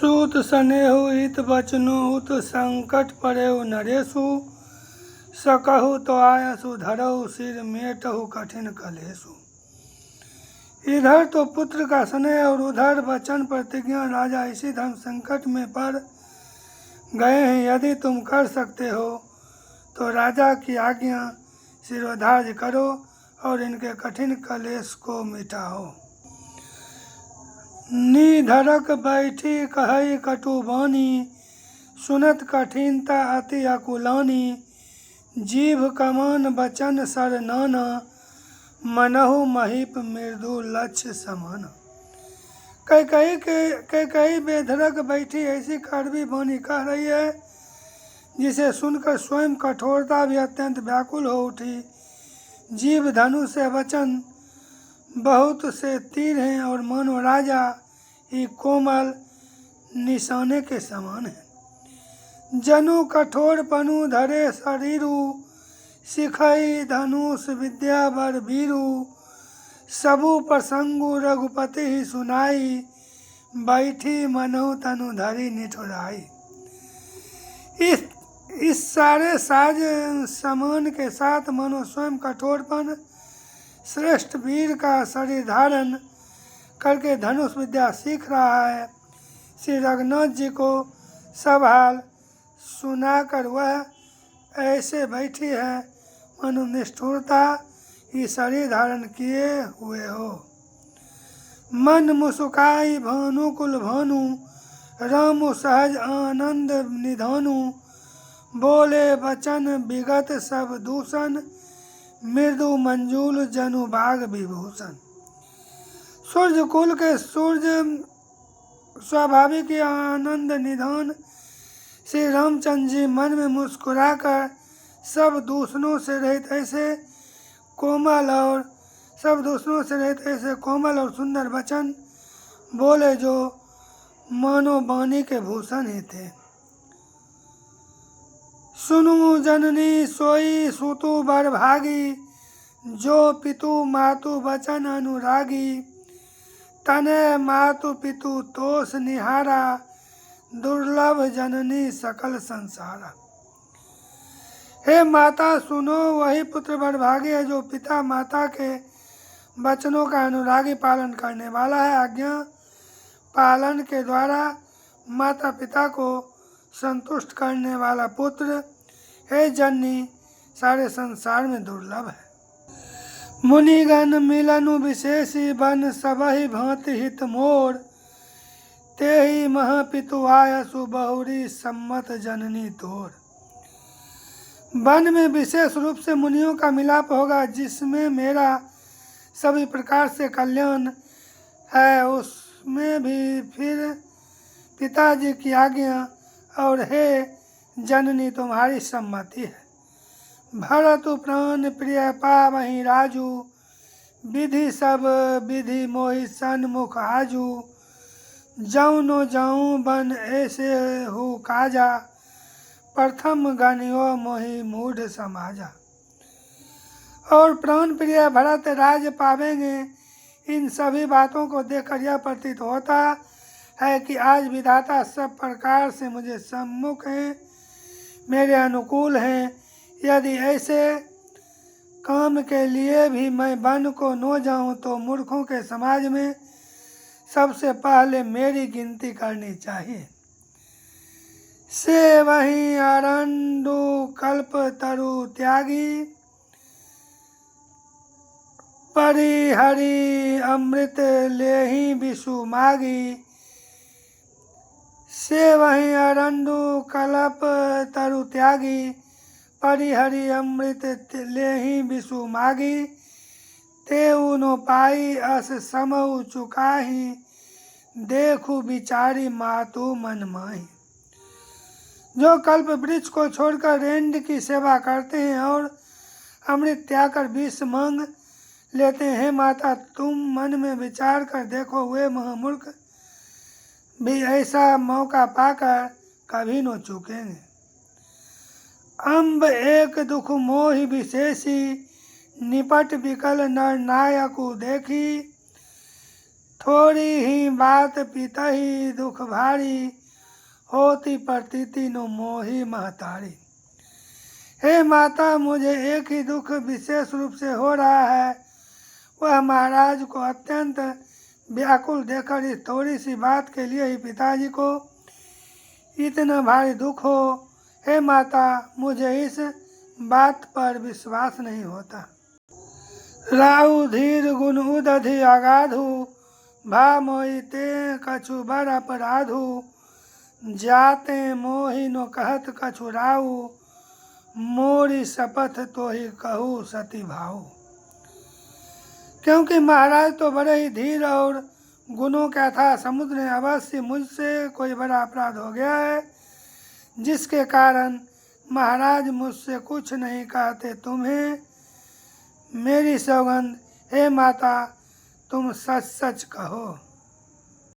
सूत सनेहु हित बचनु उत संकट पड़ेहु नरेशु। सकहु तो आयसु धरहु सिर मेटहु कठिन कलेशु। इधर तो पुत्र का स्नेह और उधर वचन प्रतिज्ञा। राजा इसी धर्म संकट में पड़ गए हैं। यदि तुम कर सकते हो तो राजा की आज्ञा शिरोधार्य करो और इनके कठिन कलेश को मिटाओ। निधरक बैठी कहई कटु बानी सुनत कठिनता अति अकुलानी। जीभ कमान बचन सर नाना मनहु महीप मृदु लक्ष्य समान। कई बेधड़क बैठी ऐसी कड़वी वाणी कह रही है जिसे सुनकर स्वयं कठोरता भी अत्यंत व्याकुल हो उठी। जीभ धनुष से वचन बहुत से तीर हैं और मानो राजा ही कोमल निशाने के समान है। जनु कठोर पनु धरे शरीरु सिखई धनुष विद्या बर वीरु। सबु प्रसंगु रघुपति ही सुनाई बैठी मनो तनु धरी निठुराई। इस सारे साज समान के साथ मनो स्वयं कठोरपन श्रेष्ठ वीर का शरीर धारण करके धनुष विद्या सीख रहा है। श्री रघुनाथ जी को सब हाल सुनाकर वह ऐसे बैठी है मनु निष्ठुरता ही शरीर धारण किए हुए हो। मन मुस्काई भानुकुल भानु रामु सहज आनंद निधानु। बोले वचन विगत सब दूषण मृदु मंजूल जनु बाग विभूषण। सूर्य कुल के सूर्य स्वाभाविक आनंद निधान श्री रामचंद्र जी मन में मुस्कुराकर सब दूषणों से रहित ऐसे कोमल और सुंदर वचन बोले जो मानो वाणी के भूषण ही थे। सुनु जननी सोई सुतु बर भागी जो पितु मातु वचन अनुरागी। तने मातु पितु तोष निहारा दुर्लभ जननी सकल संसारा। हे माता सुनो वही पुत्र बड़भागी है जो पिता माता के वचनों का अनुरागी पालन करने वाला है। आज्ञा पालन के द्वारा माता पिता को संतुष्ट करने वाला पुत्र हे जननी सारे संसार में दुर्लभ है। मुनिगण मिलनु विशेषी बन सबहि भांति हित मोर। तेहि महापितु आयसु बहुरी सम्मत जननी तोर। वन में विशेष रूप से मुनियों का मिलाप होगा जिसमें मेरा सभी प्रकार से कल्याण है। उसमें भी फिर पिताजी की आज्ञा और हे जननी तुम्हारी सम्मति है। भरतु प्राण प्रिय पावहि राजू विधि सब विधि मोहि सन्मुख आजू। जौनो जाऊं बन ऐसे हो काजा प्रथम गणियो मोहि मूढ़ समाजा। और प्राण प्रिय भरत राज पावेंगे। इन सभी बातों को देखकर यह प्रतीत होता है कि आज विधाता सब प्रकार से मुझे सम्मुख हैं, मेरे अनुकूल हैं। यदि ऐसे काम के लिए भी मैं वन को न जाऊं तो मूर्खों के समाज में सबसे पहले मेरी गिनती करनी चाहिए। से वहीं अरंडु कल्प तरु त्यागी परिहरि अमृत लेहि विषु मागी। से वहीं अरंडु कल्प तरु त्यागी परिहरि अमृत लेहि विषु मागी। तेउ नो पाई अस समऊ चुकाही देखु विचारी मातु मन माही। जो कल्प वृक्ष को छोड़कर रेंड की सेवा करते हैं और अमृत त्याग कर विष मांग लेते हैं, माता तुम मन में विचार कर देखो वे महामूर्ख भी ऐसा मौका पाकर कभी न चूकेंगे। अम्ब एक दुख मोहि विशेषी निपट विकल नर नायकु देखी। थोड़ी ही बात पितहि दुख भारी, होती प्रतीति नो मोही महतारी। हे माता, मुझे एक ही दुख विशेष रूप से हो रहा है, वह महाराज को अत्यंत व्याकुल देखकर इस थोड़ी सी बात के लिए ही पिताजी को इतना भारी दुख हो। हे माता, मुझे इस बात पर विश्वास नहीं होता। राहु धीर गुण उदधि अगाधु, भा मोहि ते कछु बर अपराधु, जाते मोहि नो कहत कछु राहु, मोरी शपथ तो ही कहूँ सती भाऊ। क्योंकि महाराज तो बड़े ही धीर और गुणों का था समुद्र ने अवश्य मुझसे कोई बड़ा अपराध हो गया है, जिसके कारण महाराज मुझसे कुछ नहीं कहते। तुम्हें मेरी सौगंध, हे माता, तुम सच सच कहो।